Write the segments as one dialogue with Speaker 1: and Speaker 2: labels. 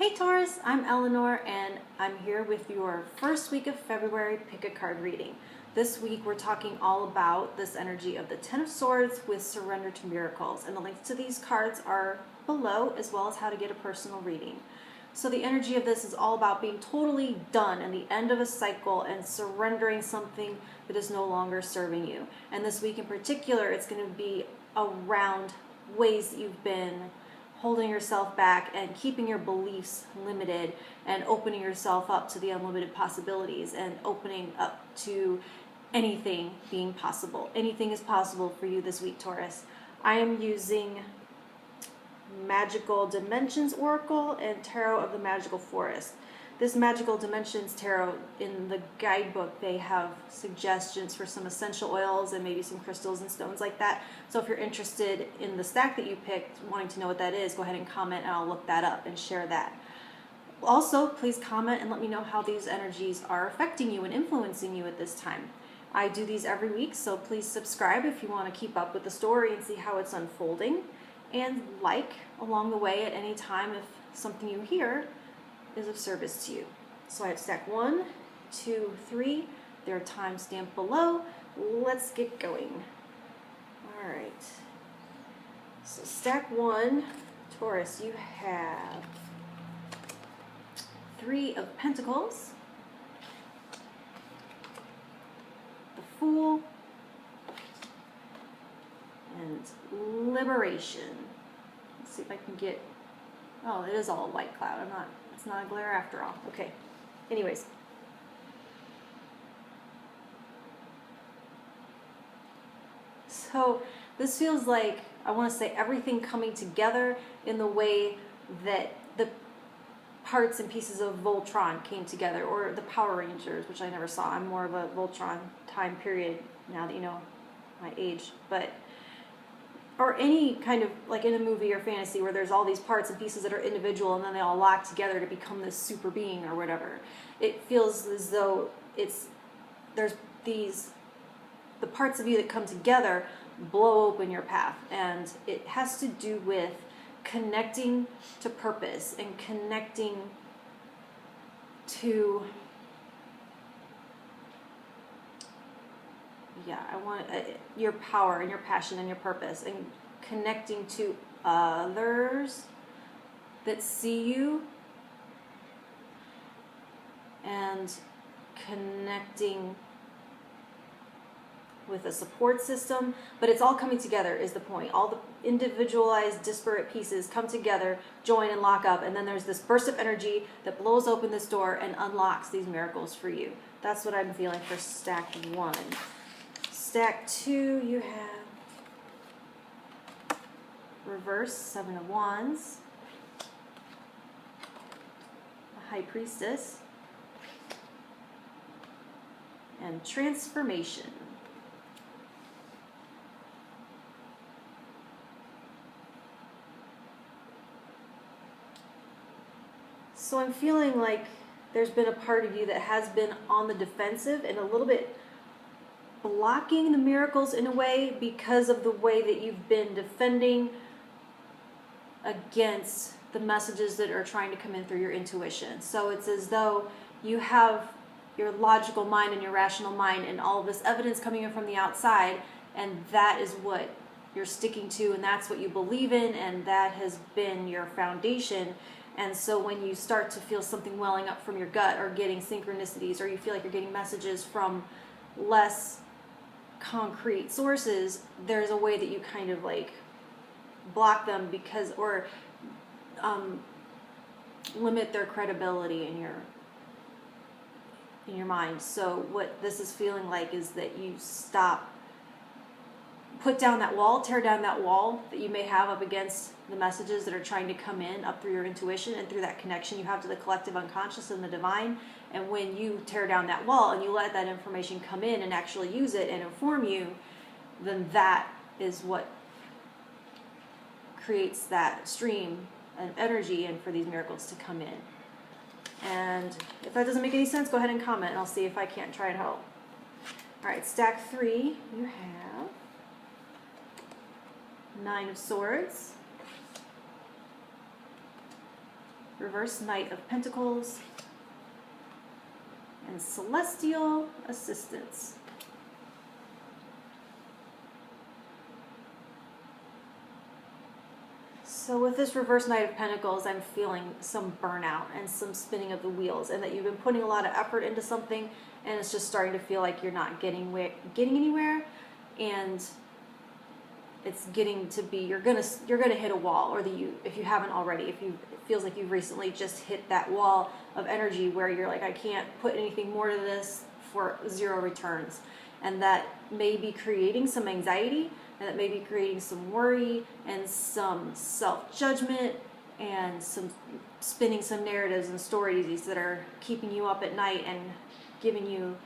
Speaker 1: Hey Taurus, I'm Eleanor and I'm here with your first week of February pick a card reading. This week we're talking all about this energy of the Ten of Swords with Surrender to Miracles, and the links to these cards are below, as well as how to get a personal reading. So the energy of this is all about being totally done and the end of a cycle and surrendering something that is no longer serving you. And this week in particular, it's going to be around ways that you've been holding yourself back and keeping your beliefs limited and opening yourself up to the unlimited possibilities and opening up to anything being possible. Anything is possible for you this week, Taurus. I am using Magical Dimensions Oracle and Tarot of the Magical Forest. This Magical Dimensions Tarot, in the guidebook, they have suggestions for some essential oils and maybe some crystals and stones like that. So if you're interested in the stack that you picked, wanting to know what that is, go ahead and comment and I'll look that up and share that. Also, please comment and let me know how these energies are affecting you and influencing you at this time. I do these every week, so please subscribe if you want to keep up with the story and see how it's unfolding. And like along the way at any time if something you hear is of service to you. So I have stack 1, 2, 3. There are time stamped below. Let's get going. All right. So stack 1, Taurus, you have 3 of Pentacles, the Fool, and Liberation. Let's see if I can get, oh, it is all a white cloud. It's not a glare after all. Okay. Anyways. So this feels like, I want to say, everything coming together in the way that the parts and pieces of Voltron came together, or the Power Rangers, which I never saw. I'm more of a Voltron time period now that you know my age, but or any kind of, like in a movie or fantasy where there's all these parts and pieces that are individual and then they all lock together to become this super being or whatever. It feels as though there's the parts of you that come together blow open your path, and it has to do with connecting to purpose and connecting to, I want your power and your passion and your purpose, and connecting to others that see you, and connecting with a support system. But it's all coming together is the point. All the individualized, disparate pieces come together, join and lock up, and then there's this burst of energy that blows open this door and unlocks these miracles for you. That's what I'm feeling for stack 1. Stack 2, you have reverse 7 of Wands, a High Priestess, and Transformation. So I'm feeling like there's been a part of you that has been on the defensive and a little bit blocking the miracles in a way because of the way that you've been defending against the messages that are trying to come in through your intuition. So it's as though you have your logical mind and your rational mind and all of this evidence coming in from the outside, and that is what you're sticking to, and that's what you believe in, and that has been your foundation. And so when you start to feel something welling up from your gut, or getting synchronicities, or you feel like you're getting messages from less concrete sources, there's a way that you kind of like block them because, or limit their credibility in your mind. So what this is feeling like is that you put down that wall, tear down that wall that you may have up against the messages that are trying to come in up through your intuition and through that connection you have to the collective unconscious and the divine. And when you tear down that wall and you let that information come in and actually use it and inform you, then that is what creates that stream of energy and for these miracles to come in. And if that doesn't make any sense, go ahead and comment and I'll see if I can't try and help. All right, stack 3, you have 9 of Swords, reverse Knight of Pentacles, and Celestial Assistance. So with this reverse Knight of Pentacles, I'm feeling some burnout and some spinning of the wheels, and that you've been putting a lot of effort into something, and it's just starting to feel like you're not getting anywhere, and it's getting to be you're gonna hit a wall, or if you haven't already, it feels like you've recently just hit that wall of energy where you're like, I can't put anything more to this for zero returns, and that may be creating some anxiety, and that may be creating some worry and some self-judgment and some spinning some narratives and stories that are keeping you up at night and giving you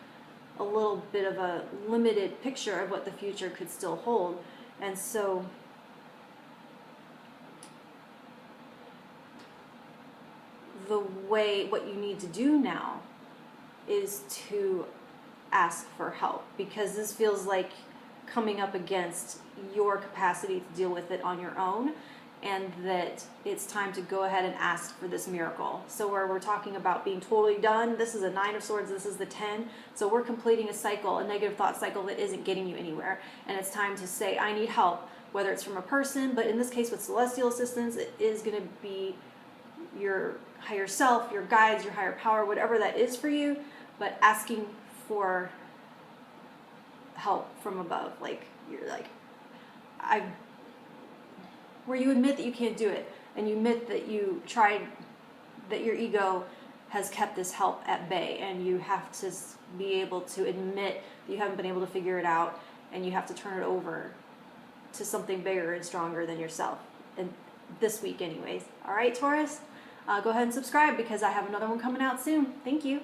Speaker 1: a little bit of a limited picture of what the future could still hold. And so what you need to do now is to ask for help, because this feels like coming up against your capacity to deal with it on your own, and that it's time to go ahead and ask for this miracle. So where we're talking about being totally done, this is a 9 of Swords, this is the 10. So we're completing a cycle, a negative thought cycle that isn't getting you anywhere. And it's time to say, I need help, whether it's from a person, but in this case with celestial assistance, it is going to be your higher self, your guides, your higher power, whatever that is for you, but asking for help from above. Like, you're like, where you admit that you can't do it, and you admit that you tried, that your ego has kept this help at bay, and you have to be able to admit that you haven't been able to figure it out, and you have to turn it over to something bigger and stronger than yourself. And this week anyways. All right, Taurus, go ahead and subscribe, because I have another one coming out soon. Thank you.